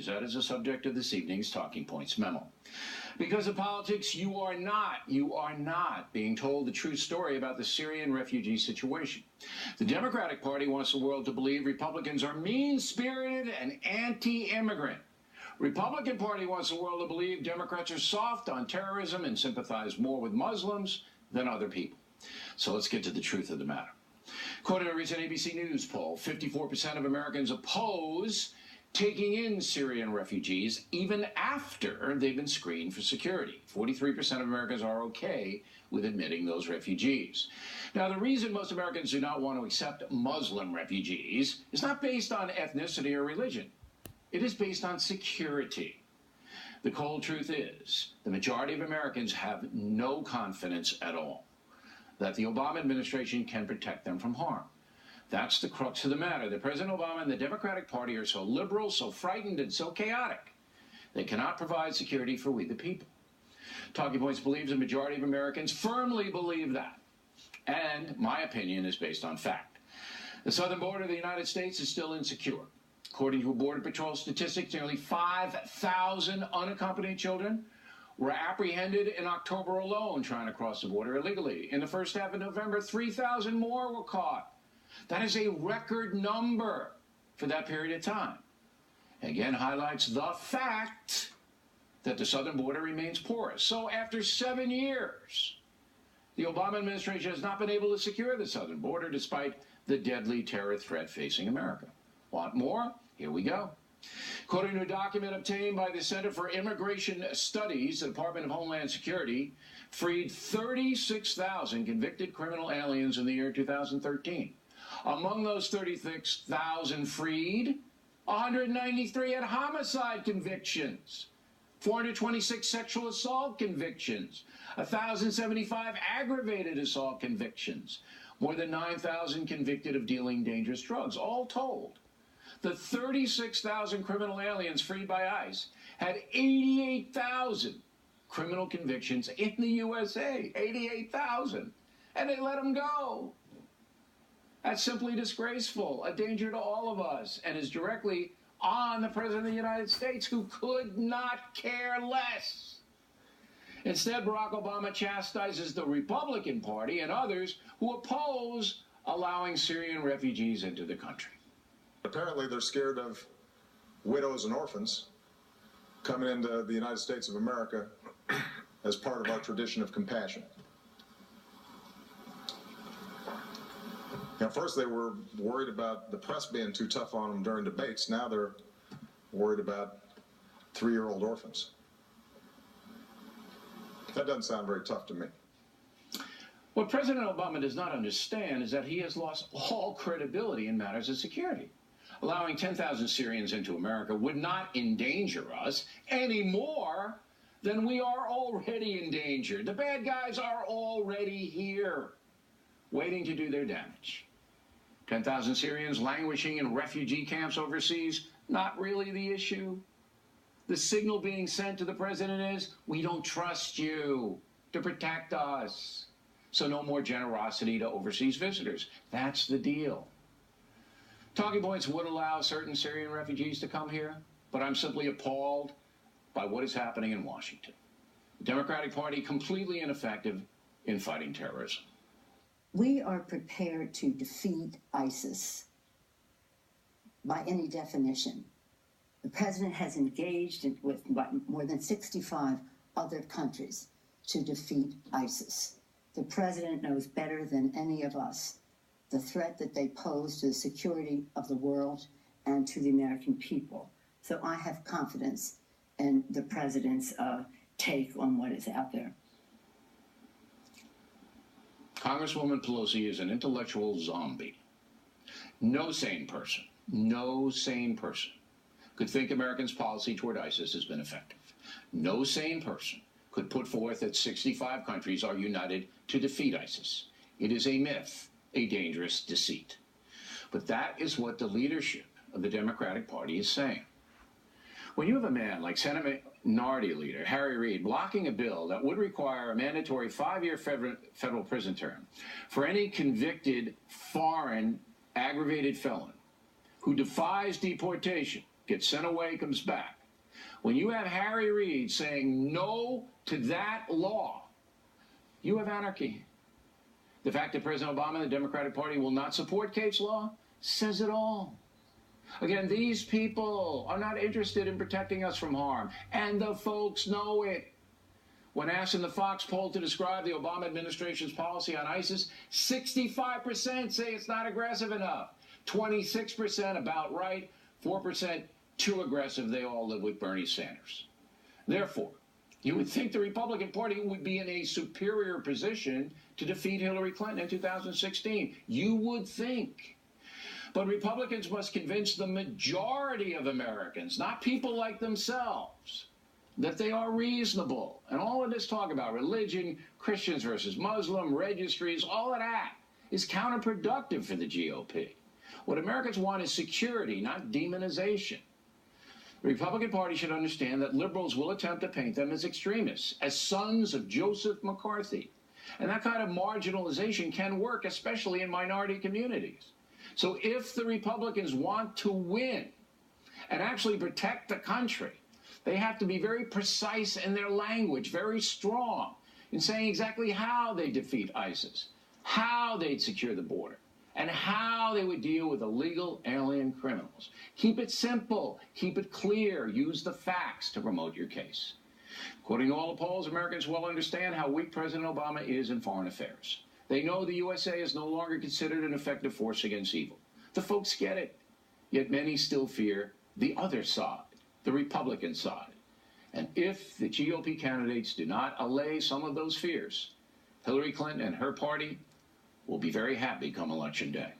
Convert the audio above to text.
That is the subject of this evening's Talking Points memo. Because of politics, you are not being told the true story about the Syrian refugee situation. The Democratic Party wants the world to believe Republicans are mean-spirited and anti-immigrant. Republican Party wants the world to believe Democrats are soft on terrorism and sympathize more with Muslims than other people. So let's get to the truth of the matter. According to a recent ABC News poll, 54% of Americans oppose taking in Syrian refugees even after they've been screened for security. 43% of Americans are okay with admitting those refugees. Now, the reason most Americans do not want to accept Muslim refugees is not based on ethnicity or religion. It is based on security. The cold truth is, the majority of Americans have no confidence at all that the Obama administration can protect them from harm. That's the crux of the matter. That President Obama and the Democratic Party are so liberal, so frightened, and so chaotic, they cannot provide security for we the people. Talking Points believes the majority of Americans firmly believe that. And my opinion is based on fact. The southern border of the United States is still insecure. According to Border Patrol statistics, nearly 5,000 unaccompanied children were apprehended in October alone trying to cross the border illegally. In the first half of November, 3,000 more were caught. That is a record number for that period of time. Again, highlights the fact that the southern border remains porous. So after 7 years, the Obama administration has not been able to secure the southern border despite the deadly terror threat facing America. Want more? Here we go. According to a document obtained by the Center for Immigration Studies, the Department of Homeland Security freed 36,000 convicted criminal aliens in the year 2013. Among those 36,000 freed, 193 had homicide convictions, 426 sexual assault convictions, 1,075 aggravated assault convictions, more than 9,000 convicted of dealing dangerous drugs. All told, the 36,000 criminal aliens freed by ICE had 88,000 criminal convictions in the USA. 88,000. And they let them go. That's simply disgraceful, a danger to all of us, and is directly on the President of the United States, who could not care less. Instead, Barack Obama chastises the Republican Party and others who oppose allowing Syrian refugees into the country. Apparently, they're scared of widows and orphans coming into the United States of America as part of our tradition of compassion. Now, first they were worried about the press being too tough on them during debates. Now they're worried about 3-year-old orphans. That doesn't sound very tough to me. What President Obama does not understand is that he has lost all credibility in matters of security. Allowing 10,000 Syrians into America would not endanger us any more than we are already endangered. The bad guys are already here, waiting to do their damage. 10,000 Syrians languishing in refugee camps overseas, not really the issue. The signal being sent to the president is, we don't trust you to protect us. So no more generosity to overseas visitors. That's the deal. Talking Points would allow certain Syrian refugees to come here, but I'm simply appalled by what is happening in Washington. The Democratic Party completely ineffective in fighting terrorism. We are prepared to defeat ISIS by any definition. The president has engaged with more than 65 other countries to defeat ISIS. The president knows better than any of us the threat that they pose to the security of the world and to the American people. So I have confidence in the president's take on what is out there. Congresswoman Pelosi is an intellectual zombie. No sane person could think Americans' policy toward ISIS has been effective. No sane person could put forth that 65 countries are united to defeat ISIS. It is a myth, a dangerous deceit. But that is what the leadership of the Democratic Party is saying. When you have a man like Senate Minority Leader Harry Reid blocking a bill that would require a mandatory 5-year federal prison term for any convicted foreign aggravated felon who defies deportation gets sent away, comes back. When you have Harry Reid saying no to that law, you have anarchy. The fact that President Obama and the Democratic Party will not support Kate's law says it all. Again, these people are not interested in protecting us from harm, and the folks know it. When asked in the Fox poll to describe the Obama administration's policy on ISIS, 65% say it's not aggressive enough, 26% about right, 4% too aggressive. They all live with Bernie Sanders. Therefore, you would think the Republican Party would be in a superior position to defeat Hillary Clinton in 2016. You would think. But Republicans must convince the majority of Americans, not people like themselves, that they are reasonable. And all of this talk about religion, Christians versus Muslim, registries, all of that is counterproductive for the GOP. What Americans want is security, not demonization. The Republican Party should understand that liberals will attempt to paint them as extremists, as sons of Joseph McCarthy. And that kind of marginalization can work, especially in minority communities. So if the Republicans want to win and actually protect the country, they have to be very precise in their language, very strong in saying exactly how they defeat ISIS, how they'd secure the border, and how they would deal with illegal alien criminals. Keep it simple, keep it clear, use the facts to promote your case. According to all the polls, Americans well understand how weak President Obama is in foreign affairs. They know the USA is no longer considered an effective force against evil. The folks get it, yet many still fear the other side, the Republican side. And if the GOP candidates do not allay some of those fears, Hillary Clinton and her party will be very happy come Election Day.